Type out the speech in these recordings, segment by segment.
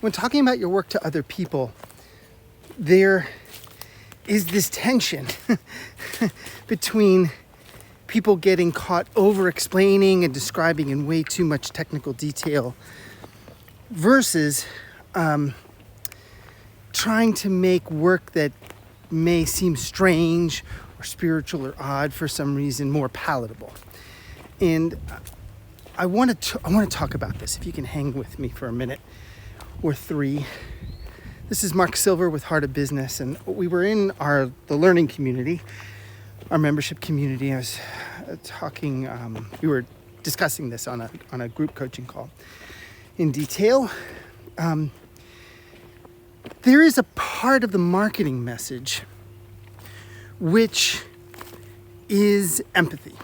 when talking about your work to other people, there is this tension between people getting caught over explaining and describing in way too much technical detail versus trying to make work that may seem strange or spiritual or odd for some reason more palatable. And I want to talk about this, if you can hang with me for a minute or three. This is Mark Silver with Heart of Business, and we were in the learning community, our membership community. I was talking, we were discussing this on a group coaching call in detail. There is a part of the marketing message which is empathy,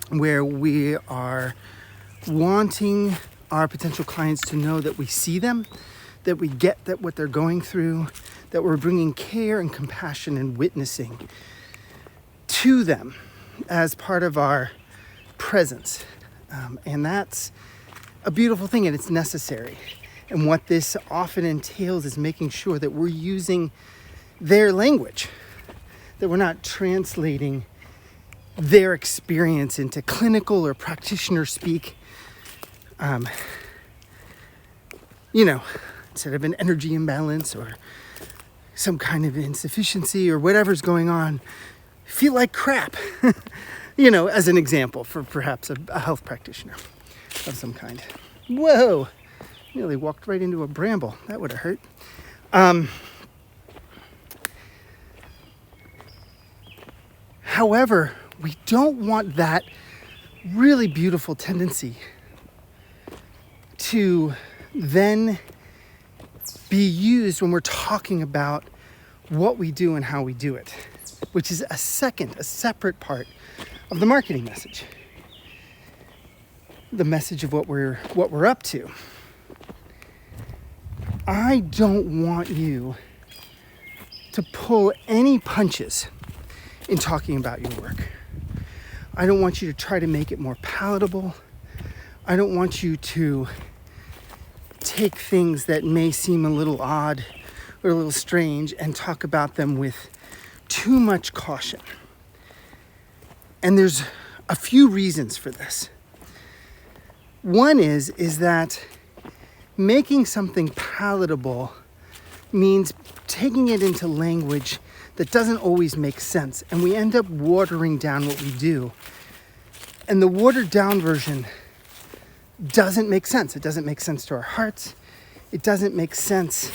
where we are wanting our potential clients to know that we see them, that we get that what they're going through, that we're bringing care and compassion and witnessing to them as part of our presence. And that's a beautiful thing, and it's necessary. And what this often entails is making sure that we're using their language, that we're not translating their experience into clinical or practitioner speak. Instead of an energy imbalance or some kind of insufficiency or whatever's going on, feel like crap, as an example for perhaps a health practitioner of some kind. Whoa, nearly walked right into a bramble. That would have hurt. However, we don't want that really beautiful tendency to then be used when we're talking about what we do and how we do it, which is a separate part of the marketing message. The message of what we're up to. I don't want you to pull any punches in talking about your work. I don't want you to try to make it more palatable. I don't want you to take things that may seem a little odd or a little strange and talk about them with too much caution. And there's a few reasons for this. One is that making something palatable means taking it into language that doesn't always make sense, and we end up watering down what we do. And the watered down version doesn't make sense. It doesn't make sense to our hearts. It doesn't make sense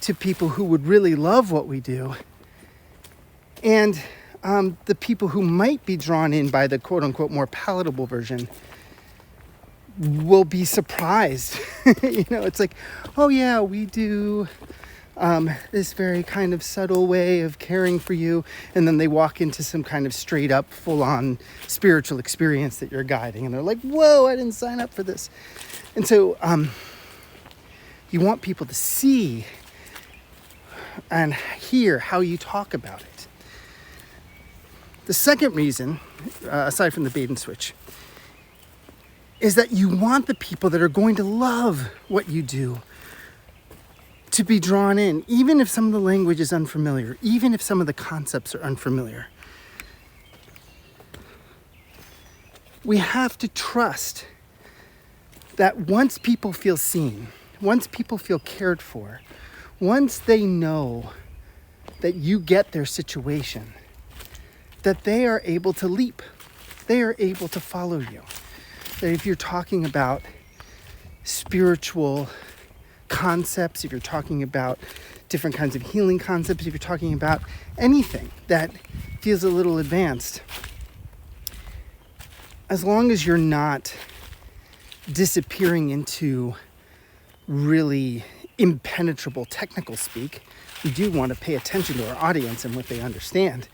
to people who would really love what we do. And the people who might be drawn in by the quote unquote more palatable version will be surprised. It's like, oh yeah, we do this very kind of subtle way of caring for you. And then they walk into some kind of straight up full on spiritual experience that you're guiding. And they're like, whoa, I didn't sign up for this. And so you want people to see and hear how you talk about it. The second reason, aside from the bait and switch, is that you want the people that are going to love what you do to be drawn in, even if some of the language is unfamiliar, even if some of the concepts are unfamiliar. We have to trust that once people feel seen, once people feel cared for, once they know that you get their situation, that they are able to leap, they are able to follow you. That if you're talking about spiritual concepts, if you're talking about different kinds of healing concepts, if you're talking about anything that feels a little advanced, as long as you're not disappearing into really impenetrable technical speak, we do want to pay attention to our audience and what they understand.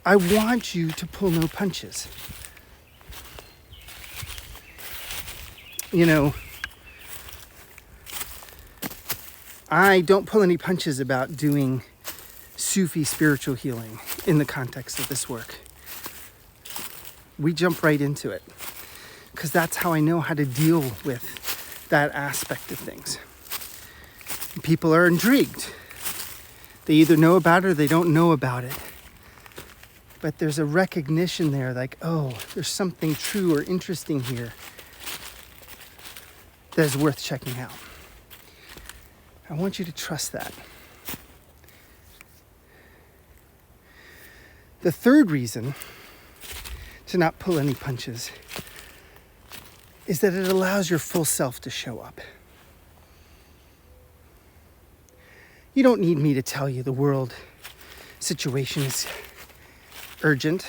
I want you to pull no punches. I don't pull any punches about doing Sufi spiritual healing in the context of this work. We jump right into it because that's how I know how to deal with that aspect of things. People are intrigued. They either know about it or they don't know about it. But there's a recognition there, like, oh, there's something true or interesting here that is worth checking out. I want you to trust that. The third reason to not pull any punches is that it allows your full self to show up. You don't need me to tell you the world situation is urgent,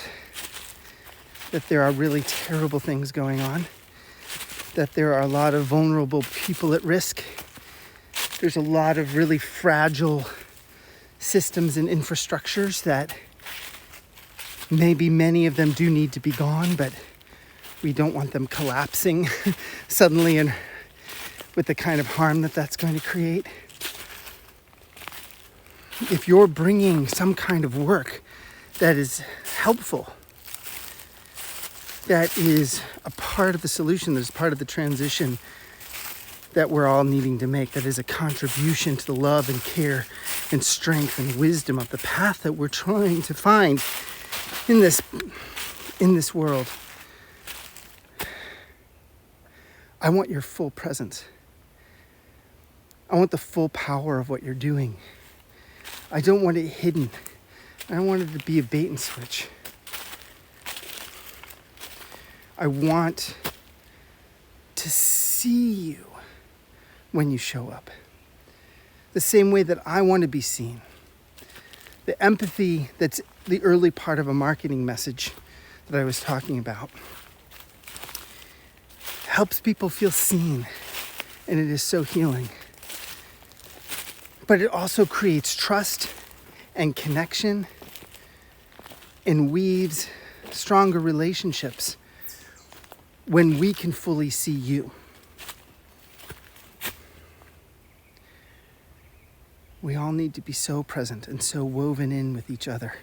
that there are really terrible things going on, that there are a lot of vulnerable people at risk. There's a lot of really fragile systems and infrastructures that maybe many of them do need to be gone, but we don't want them collapsing suddenly and with the kind of harm that that's going to create. If you're bringing some kind of work that is helpful, that is a part of the solution, that is part of the transition that we're all needing to make, that is a contribution to the love and care and strength and wisdom of the path that we're trying to find in this world, I want your full presence. I want the full power of what you're doing. I don't want it hidden. I don't want it to be a bait and switch. I want to see you when you show up. The same way that I want to be seen. The empathy that's the early part of a marketing message that I was talking about helps people feel seen, and it is so healing. But it also creates trust and connection and weaves stronger relationships when we can fully see you. We all need to be so present and so woven in with each other.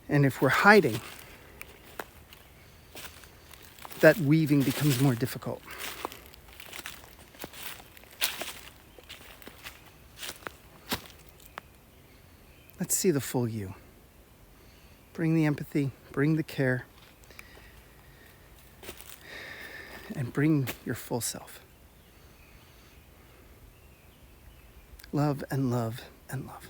And if we're hiding, that weaving becomes more difficult. Let's see the full you. Bring the empathy, bring the care, and bring your full self. Love and love and love.